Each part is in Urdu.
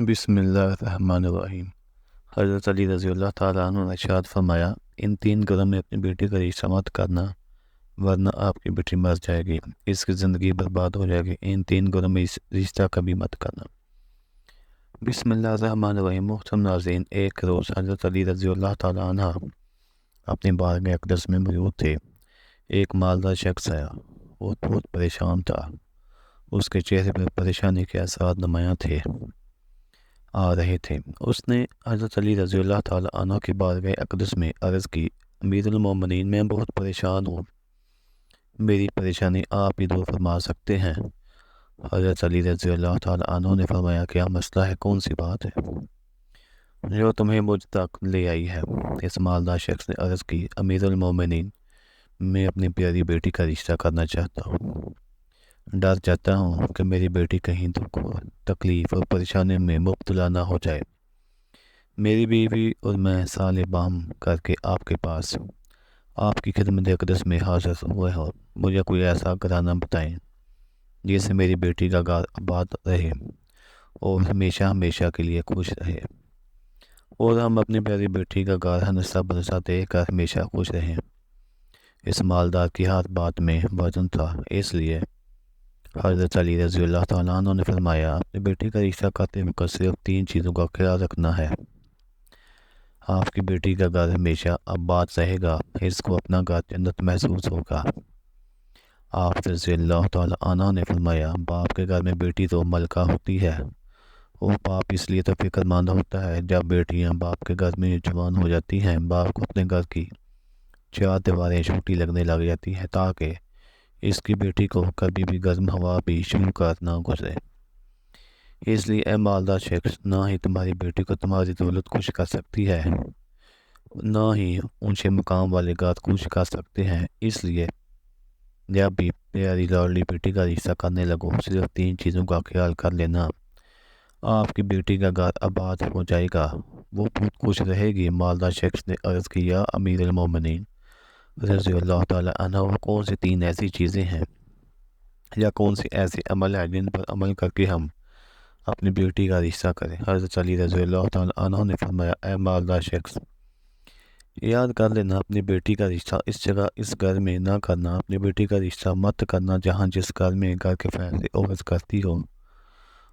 بسم اللہ الرحمن الرحیم۔ حضرت علی رضی اللہ تعالیٰ عنہ نے ارشاد فرمایا، ان 3 گھروں میں اپنی بیٹی کا رشتہ مت کرنا ورنہ آپ کی بیٹی مر جائے گی، اس کی زندگی برباد ہو جائے گی۔ ان 3 گھروں میں رشتہ کبھی مت کرنا۔ بسم اللہ الرحمن الرحیم۔ محترم ناظرین، ایک روز حضرت علی رضی اللہ تعالیٰ عنہ اپنی بارگاہ اقدس میں موجود تھے۔ ایک مالدار شخص آیا، وہ بہت پریشان تھا۔ اس کے چہرے پر پریشانی کے اثرات نمایاں آ رہے تھے۔ اس نے حضرت علی رضی اللہ تعالیٰ عنہ کی بارگاہ اقدس میں عرض کی، امیر المومنین، میں بہت پریشان ہوں، میری پریشانی آپ ہی دور فرما سکتے ہیں۔ حضرت علی رضی اللہ تعالیٰ عنہ نے فرمایا، کیا مسئلہ ہے، کون سی بات ہے جو تمہیں مجھ تک لے آئی ہے؟ اس مالدار شخص نے عرض کی، امیر المومنین، میں اپنی پیاری بیٹی کا رشتہ کرنا چاہتا ہوں۔ ڈر جاتا ہوں کہ میری بیٹی کہیں دکھ، تکلیف اور پریشانی میں مبتلا نہ ہو جائے۔ میری بیوی اور میں سال بام کر کے آپ کے پاس آپ کی خدمت اقدس میں حاضر ہوئے ہو۔ مجھے کوئی ایسا گھرانہ بتائیں جس سے میری بیٹی کا گھر آباد رہے اور ہمیشہ ہمیشہ کے لیے خوش رہے، اور ہم اپنی پیاری بیٹی کا گھر ہنستا برستا دیکھ کر ہمیشہ خوش رہیں۔ اس مالدار کی ہر بات میں وزن تھا، اس لیے حضرت علی رضی اللہ تعالیٰ عنہ نے فرمایا، اپنی بیٹی کا رشتہ کرتے وقت صرف 3 چیزوں کا خیال رکھنا ہے۔ آپ کی بیٹی کا گھر ہمیشہ آباد رہے گا، اس کو اپنا گھر جنت محسوس ہوگا۔ آپ رضی اللہ تعالیٰ عنہ نے فرمایا، باپ کے گھر میں بیٹی تو ملکہ ہوتی ہے۔ وہ باپ اس لیے تو فکر مند ہوتا ہے جب بیٹیاں باپ کے گھر میں جوان ہو جاتی ہیں، باپ کو اپنے گھر کی 4 دیواریں چھوٹی لگنے لگ جاتی ہیں تاکہ اس کی بیٹی کو کبھی بھی گرم ہوا بھی چھو کر نہ گزرے۔ اس لیے اے مالدار شخص، نہ ہی تمہاری بیٹی کو تمہاری دولت خوش کر سکتی ہے، نہ ہی اونچے مقام والے گھر خوش کر سکتے ہیں۔ اس لیے جب بھی پیاری لاڈلی بیٹی کا رشتہ کرنے لگو، صرف 3 چیزوں کا خیال کر لینا، آپ کی بیٹی کا گھر آباد ہو جائے گا، وہ بہت خوش رہے گی۔ مالدار شخص نے عرض کیا، امیر المومنین رضی اللہ تعالیٰ عنہ، وہ کون سی 3 ایسی چیزیں ہیں یا کون سے ایسے عمل ہیں جن پر عمل کر کے ہم اپنی بیٹی کا رشتہ کریں؟ حضرت علی رضی اللہ تعالیٰ عنہ نے فرمایا، اے مالدار شخص، یاد کر لینا، اپنی بیٹی کا رشتہ اس جگہ اس گھر میں نہ کرنا، اپنی بیٹی کا رشتہ مت کرنا جہاں جس گھر میں گھر کے فیصلے عورت کرتی ہو،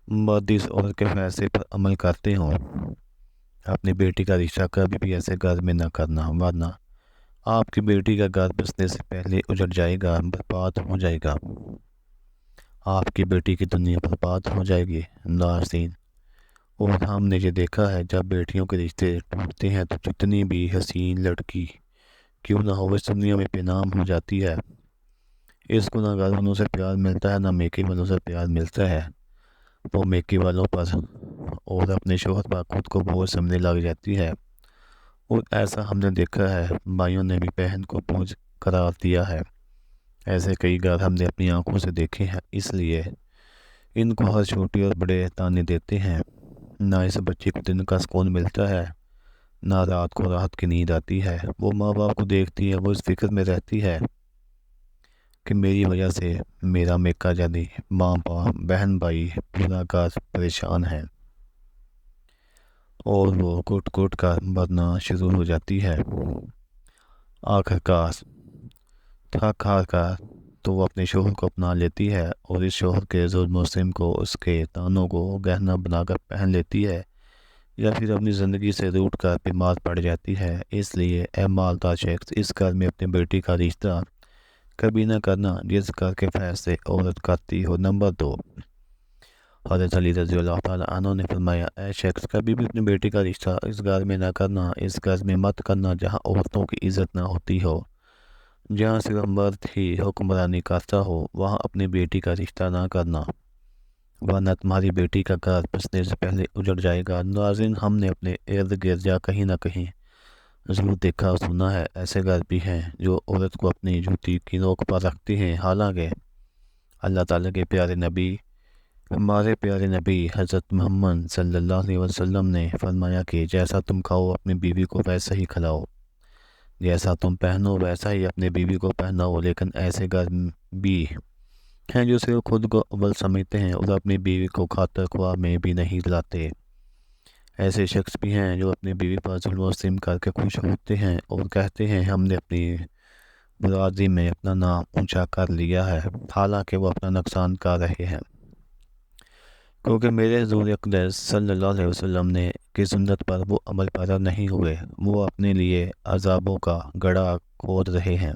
مرد اس عورت کے فیصلے پر عمل کرتے ہوں۔ اپنی بیٹی کا رشتہ کبھی بھی ایسے گھر میں نہ کرنا، ورنہ آپ کی بیٹی کا گھر بسنے سے پہلے اجڑ جائے گا، برباد ہو جائے گا، آپ کی بیٹی کی دنیا برباد ہو جائے گی۔ ناظرین، اور ہم نے یہ دیکھا ہے، جب بیٹیوں کے رشتے ٹوٹتے ہیں تو جتنی بھی حسین لڑکی کیوں نہ ہو، اس دنیا میں بے نام ہو جاتی ہے۔ اس کو نہ گھر والوں سے پیار ملتا ہے، نہ میکے والوں سے پیار ملتا ہے۔ وہ میکے والوں پر اور اپنے شوہر پر خود کو بوجھ سمجھنے لگ جاتی ہے، اور ایسا ہم نے دیکھا ہے، بھائیوں نے بھی بہن کو بوجھ قرار دیا ہے۔ ایسے کئی گھر ہم نے اپنی آنکھوں سے دیکھے ہیں۔ اس لیے ان کو ہر چھوٹی اور بڑے تانے دیتے ہیں، نہ اس بچے کو دن کا سکون ملتا ہے، نہ رات کو راحت کی نیند آتی ہے۔ وہ ماں باپ کو دیکھتی ہے، وہ اس فکر میں رہتی ہے کہ میری وجہ سے میرا میکا یعنی ماں باپ بہن بھائی پورا گھر پریشان ہے، اور وہ گٹ گٹ کر مرنا شروع ہو جاتی ہے۔ آخر کار تھک ہار کر تو وہ اپنے شوہر کو اپنا لیتی ہے، اور اس شوہر کے ظلم و ستم کو، اس کے تانوں کو گہنا بنا کر پہن لیتی ہے، یا پھر اپنی زندگی سے روٹ کر بیمار پڑ جاتی ہے۔ اس لیے اے مالدار شخص، اس گھر میں اپنی بیٹی کا رشتہ کبھی نہ کرنا جس گھر کے فیصلے عورت کرتی ہو۔ نمبر 2، حضرت علی رضی اللہ تعالیٰ عنہ نے فرمایا، اے شخص، کبھی بھی اپنی بیٹی کا رشتہ اس گھر میں نہ کرنا، اس گھر میں مت کرنا جہاں عورتوں کی عزت نہ ہوتی ہو، جہاں صرف مرد ہی حکمرانی کرتا ہو، وہاں اپنی بیٹی کا رشتہ نہ کرنا، ورنہ تمہاری بیٹی کا گھر بسنے سے پہلے اجڑ جائے گا۔ ناظرین، ہم نے اپنے ارد گرد یا کہیں نہ کہیں ضرور دیکھا اور سنا ہے، ایسے گھر بھی ہیں جو عورت کو اپنی جوتی کی نوک پر رکھتے ہیں، حالانکہ اللہ تعالیٰ کے پیارے نبی، ہمارے پیارے نبی حضرت محمد صلی اللہ علیہ وسلم نے فرمایا کہ جیسا تم کھاؤ اپنی بیوی کو ویسا ہی کھلاؤ، جیسا تم پہنو ویسا ہی اپنی بیوی کو پہناؤ۔ لیکن ایسے گھر بھی ہیں جو صرف خود کو اول سمجھتے ہیں اور اپنی بیوی کو خاطر خواہ میں بھی نہیں لاتے۔ ایسے شخص بھی ہیں جو اپنی بیوی پر ظلم و ستم کر کے خوش ہوتے ہیں اور کہتے ہیں ہم نے اپنی برادری میں اپنا نام اونچا کر لیا ہے، حالانکہ وہ اپنا نقصان کر رہے ہیں، کیونکہ میرے حضور اقدس صلی اللہ علیہ وسلم نے کی سنت پر وہ عمل پیرا نہیں ہوئے، وہ اپنے لیے عذابوں کا گڑھا کھود رہے ہیں۔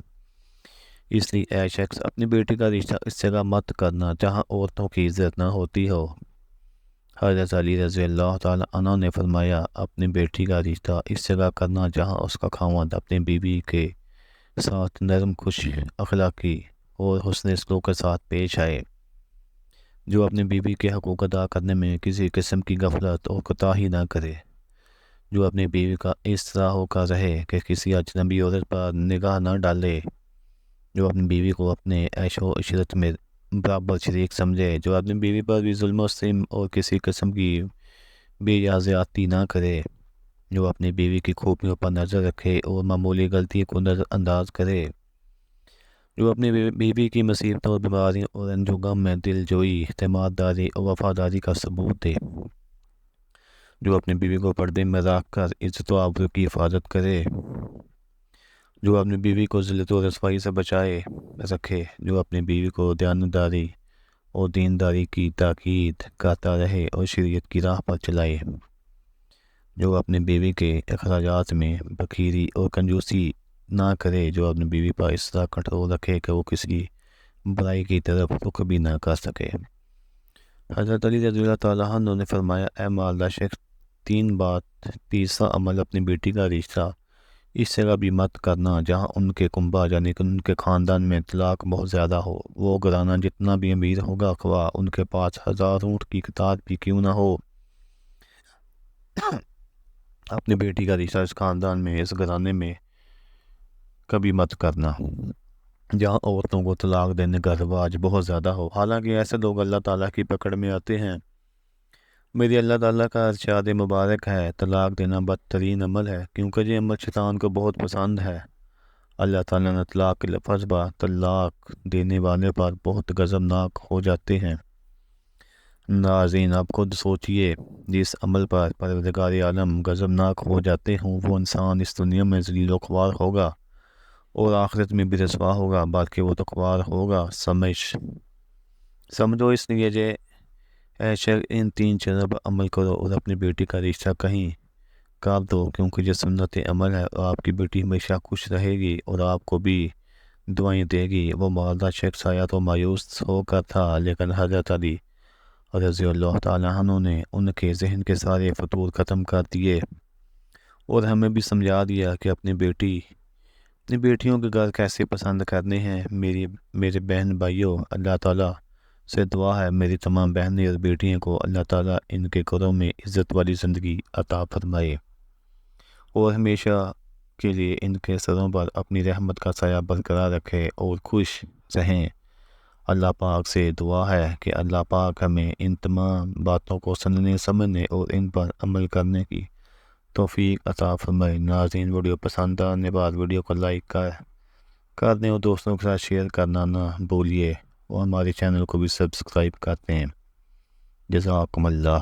اس لیے اے شخص اپنی بیٹی کا رشتہ اس جگہ مت کرنا جہاں عورتوں کی عزت نہ ہوتی ہو۔ حضرت علی رضی اللہ تعالیٰ عنہ نے فرمایا اپنی بیٹی کا رشتہ اس جگہ کرنا جہاں اس کا خاوند اپنی بیوی کے ساتھ نرم خوش اخلاقی اور حسن سلوک کے ساتھ پیش آئے، جو اپنی بیوی کے حقوق ادا کرنے میں کسی قسم کی غفلت اور کوتاہی نہ کرے، جو اپنی بیوی کا اس طرح ہو کر رہے کہ کسی اجنبی عورت پر نگاہ نہ ڈالے، جو اپنی بیوی کو اپنے عیش و عشرت میں برابر شریک سمجھے، جو اپنی بیوی پر بھی ظلم و ستم اور کسی قسم کی بے زیادتی نہ کرے، جو اپنی بیوی کی خوبیوں پر نظر رکھے اور معمولی غلطی کو نظر انداز کرے، جو اپنی بیوی کی مصیبتوں اور بیماریوں اور رنج و غم میں دل جوئی، اعتماد داری اور وفاداری کا ثبوت دے، جو اپنی بیوی کو پردے میں رکھ کر عزت و آبرو کی حفاظت کرے، جو اپنی بیوی کو ذلت و رسوائی سے بچائے رکھے، جو اپنی بیوی کو دیانتداری اور دینداری کی تاکید کرتا رہے اور شریعت کی راہ پر چلائے، جو اپنی بیوی کے اخراجات میں بخیلی اور کنجوسی نہ کرے، جو اپنی بیوی پر اس طرح کنٹرول رکھے کہ وہ کسی برائی کی طرف رخ بھی نہ کر سکے۔ حضرت علی رضی اللہ تعالیٰ عنہ نے فرمایا اے مالدار شخص، تیسرا عمل اپنی بیٹی کا رشتہ اس جگہ بھی مت کرنا جہاں ان کے کنبہ یعنی کہ ان کے خاندان میں طلاق بہت زیادہ ہو، وہ گھرانہ جتنا بھی امیر ہوگا خواہ ان کے پاس 1000 اونٹ کی قطار بھی کیوں نہ ہو، اپنی بیٹی کا رشتہ اس خاندان میں اس گھرانے میں کبھی مت کرنا جہاں عورتوں کو طلاق دینے کا رواج بہت زیادہ ہو، حالانکہ ایسے لوگ اللہ تعالیٰ کی پکڑ میں آتے ہیں۔ میری اللہ تعالیٰ کا ارشاد مبارک ہے طلاق دینا بدترین عمل ہے کیونکہ یہ عمل شیطان کو بہت پسند ہے۔ اللہ تعالیٰ نے طلاق کے لفظ پر طلاق دینے والے پر بہت غضبناک ہو جاتے ہیں۔ ناظرین آپ خود سوچئے، جس عمل پر پروردگار عالم غضبناک ہو جاتے ہوں وہ انسان اس دنیا میں ذلیل و خوار ہوگا اور آخرت میں بھی رسوا ہوگا، بلکہ وہ تو خوار ہوگا۔ سمجھو اس لیے جے اے شخص ان 3 چیزوں پر عمل کرو اور اپنی بیٹی کا رشتہ کہیں کر دو، کیونکہ یہ سنت عمل ہے اور آپ کی بیٹی ہمیشہ خوش رہے گی اور آپ کو بھی دعائیں دے گی۔ وہ مالدار شخص آیا تو مایوس ہو کر تھا، لیکن حضرت علی رضی اللہ تعالیٰ عنہ نے ان کے ذہن کے سارے فتور ختم کر دیے اور ہمیں بھی سمجھا دیا کہ اپنی بیٹیوں کے گھر کیسے پسند کرنے ہیں۔ میرے بہن بھائیوں، اللہ تعالیٰ سے دعا ہے میری تمام بہنیں اور بیٹیوں کو اللہ تعالیٰ ان کے گھروں میں عزت والی زندگی عطا فرمائے اور ہمیشہ کے لیے ان کے سروں پر اپنی رحمت کا سایہ برقرار رکھے اور خوش رہیں۔ اللہ پاک سے دعا ہے کہ اللہ پاک ہمیں ان تمام باتوں کو سننے سمجھنے اور ان پر عمل کرنے کی توفیق عطا فرمائے۔ ناظرین ویڈیو پسند آنے بعد ویڈیو کو لائک کر دیں اور دوستوں کے ساتھ شیئر کرنا نہ بھولیے اور ہمارے چینل کو بھی سبسکرائب کرتے ہیں۔ جزاکم اللہ۔